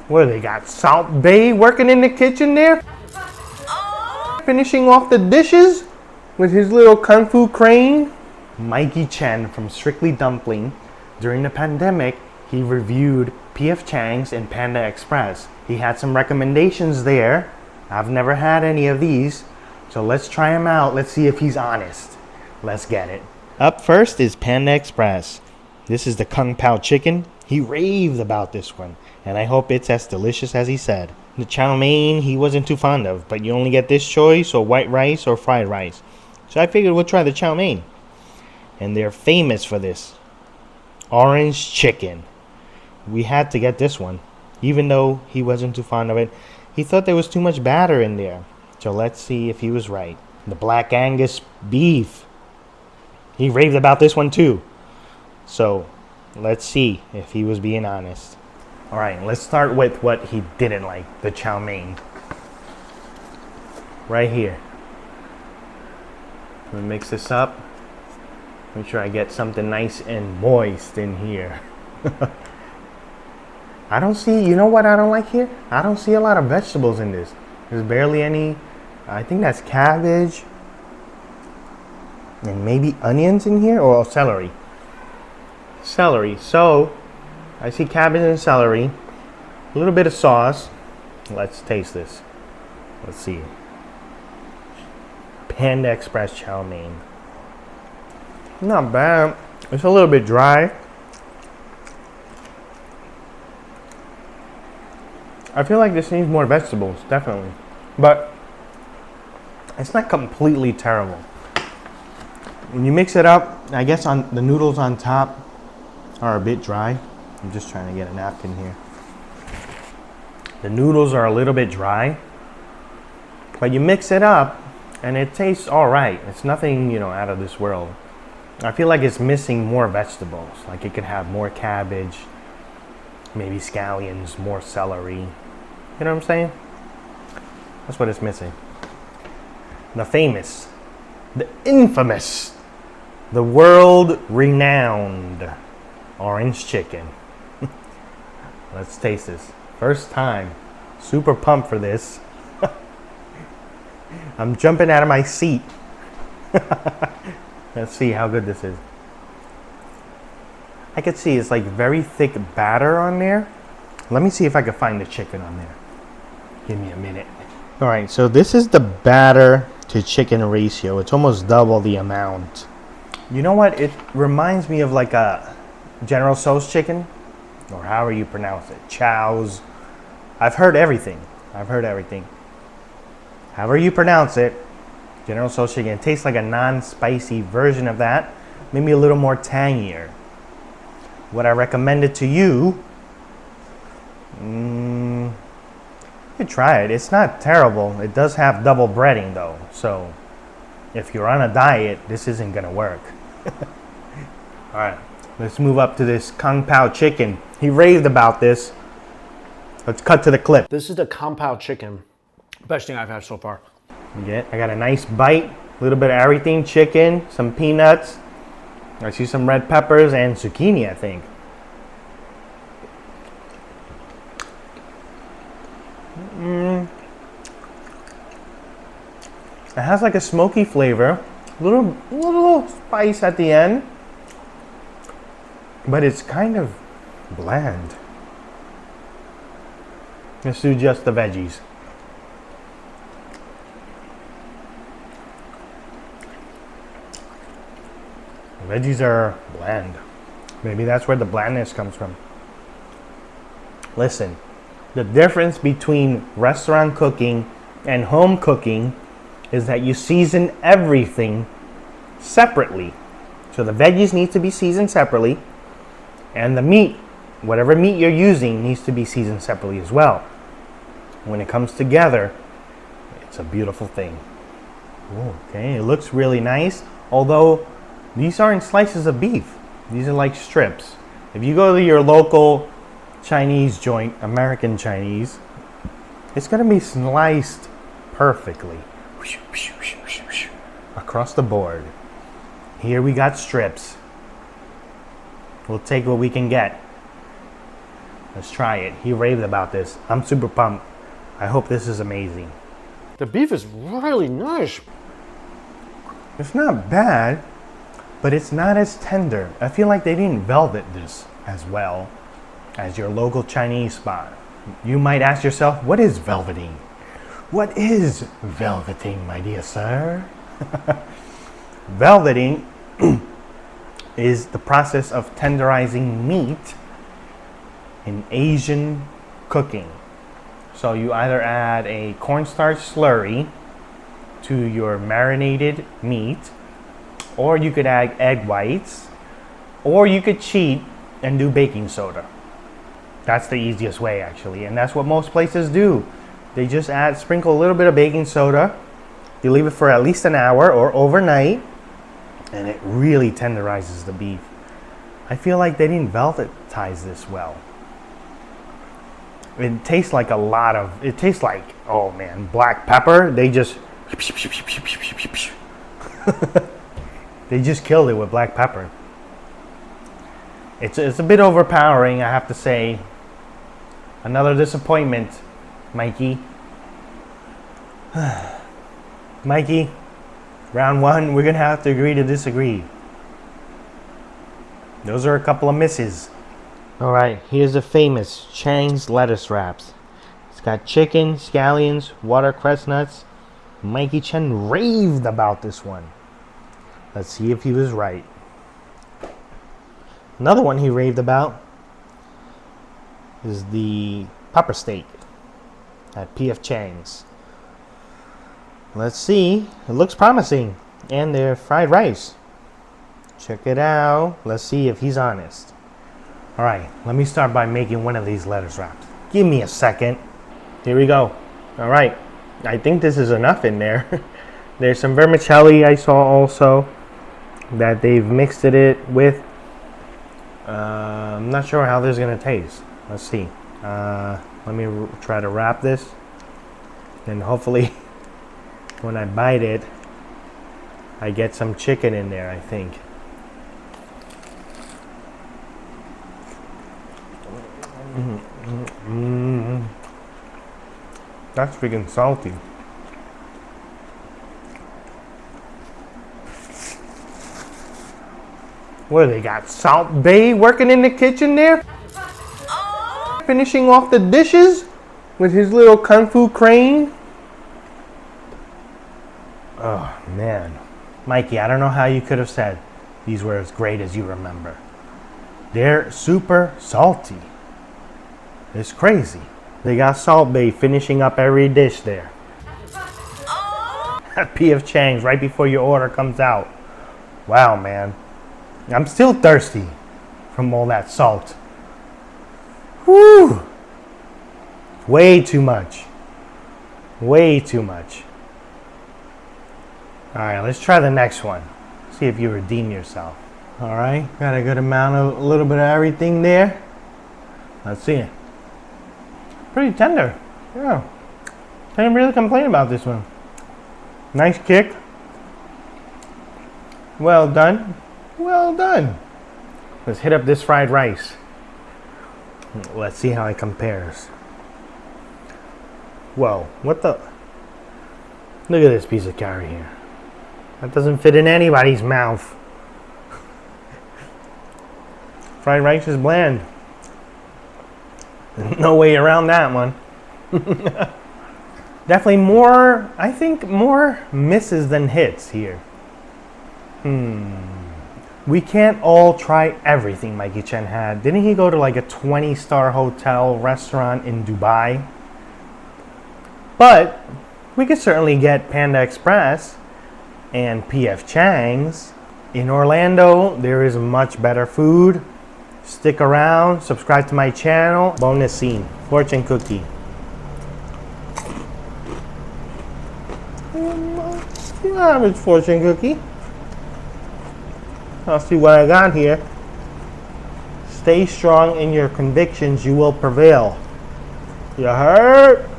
What, they got etsaltbae working in the kitchen there? Finishing off the dishes with his little kung fu crane. Mikey Chen from Strictly Dumpling. During the pandemic, he reviewed PF Chang's and Panda Express. He had some recommendations there. I've never had any of these, so let's try him out. Let's see if he's honest. Let's get it. Up first is Panda Express. This is the Kung Pao Chicken. He raved about this one, and I hope it's as delicious as he said. The chow mein he wasn't too fond of, but you only get this choice or white rice or fried rice. So I figured we'll try the chow mein. And they're famous for this. Orange chicken. We had to get this one. Even though he wasn't too fond of it, he thought there was too much batter in there. So let's see if he was right. The black Angus Beef. He raved about this one too. So let's see if he was being honest. Alright, let's start with what he didn't like. The chow mein. Right here. I'm gonna mix this up. Make sure I get something nice and moist in here. I don't see, you know what I don't like here? I don't see a lot of vegetables in this. There's barely any. I think that's cabbage. And maybe onions in here, or celery. Celery. So, I see cabbage and celery. A little bit of sauce. Let's taste this. Let's see. Panda Express chow mein. Not bad. It's a little bit dry. I feel like this needs more vegetables, definitely. But it's not completely terrible. When you mix it up, I guess on the noodles on top are a bit dry. I'm just trying to get a napkin here. The noodles are a little bit dry, but you mix it up and it tastes all right. It's nothing, you know, out of this world. I feel like it's missing more vegetables. Like it could have more cabbage, maybe scallions, more celery. You know what I'm saying? That's what it's missing. The famous, the infamous, the world-renowned orange chicken. Let's taste this. First time. Super pumped for this. I'm jumping out of my seat. Let's see how good this is. I could see it's like very thick batter on there. Let me see if I can find the chicken on there. Give me a minute. All right, so this is the batter to chicken ratio. It's almost double the amount. You know what? It reminds me of like a General Tso's chicken, or however you pronounce it. Chow's. I've heard everything. However you pronounce it, General Tso's chicken. It tastes like a non-spicy version of that. Maybe a little more tangier. Would I recommend it to you? You could try it. It's not terrible. It does have double breading though. So if you're on a diet, this isn't going to work. Alright, let's move up to this Kung Pao Chicken. He raved about this. Let's cut to the clip. This is the Kung Pao Chicken. Best thing I've had so far. I got a nice bite. A little bit of everything. Chicken, some peanuts. I see some red peppers and zucchini, I think. It has like a smoky flavor. A little spice at the end. But it's kind of bland. Let's do just the veggies. The veggies are bland. Maybe that's where the blandness comes from. Listen, the difference between restaurant cooking and home cooking is that you season everything separately. So the veggies need to be seasoned separately, and the meat, whatever meat you're using, needs to be seasoned separately as well. When it comes together, it's a beautiful thing. Ooh, okay, it looks really nice, although these aren't slices of beef. These are like strips. If you go to your local Chinese joint, American Chinese, it's going to be sliced perfectly. Across the board. Here we got strips. We'll take what we can get. Let's try it. He raved about this. I'm super pumped. I hope this is amazing. The beef is really nice. It's not bad, but it's not as tender. I feel like they didn't velvet this as well as your local Chinese spot. You might ask yourself, what is velveting? What is velveting, my dear sir? Velveting is the process of tenderizing meat in Asian cooking. So you either add a cornstarch slurry to your marinated meat, or you could add egg whites, or you could cheat and do baking soda. That's the easiest way, actually, and that's what most places do. They just sprinkle a little bit of baking soda. You leave it for at least an hour or overnight, and it really tenderizes the beef. I feel like they didn't velvetize this well. It tastes like oh man, black pepper. They just they just killed it with black pepper. It's a bit overpowering, I have to say. Another disappointment, Mikey. Mikey, round one, we're gonna have to agree to disagree. Those are a couple of misses. Alright, here's the famous Chang's lettuce wraps. It's got chicken, scallions, watercress nuts. Mikey Chen raved about this one. Let's see if he was right. Another one he raved about is the pepper steak at PF Chang's. Let's see. It looks promising. And their fried rice. Check it out. Let's see if he's honest. Alright, let me start by making one of these lettuce wraps. Give me a second. Here we go. Alright, I think this is enough in there. There's some vermicelli I saw also that they've mixed it with. I'm not sure how this is going to taste. Let's see. Let me try to wrap this. And hopefully when I bite it, I get some chicken in there, I think. That's freaking salty. What, they got etsaltbae working in the kitchen there? Finishing off the dishes with his little kung fu crane. Oh man, Mikey, I don't know how you could have said these were as great as you remember. They're super salty. It's crazy. They got etsaltbae finishing up every dish there. At PF Chang's right before your order comes out. Wow, man. I'm still thirsty from all that salt. Whew. Way too much. Way too much. Alright, let's try the next one. See if you redeem yourself. Alright, got a good amount of, a little bit of everything there. Let's see it. Pretty tender. Yeah. Can't really complain about this one. Nice kick. Well done. Well done. Let's hit up this fried rice. Let's see how it compares. Whoa, what the? Look at this piece of curry here. That doesn't fit in anybody's mouth. Fried rice is bland. No way around that one. Definitely more, I think more misses than hits here. We can't all try everything Mikey Chen had. Didn't he go to like a 20-star hotel restaurant in Dubai? But we could certainly get Panda Express and PF Chang's. In Orlando, there is much better food. Stick around, subscribe to my channel. Bonus scene, fortune cookie. Average fortune cookie. I'll see what I got here. Stay strong in your convictions, you will prevail. You heard?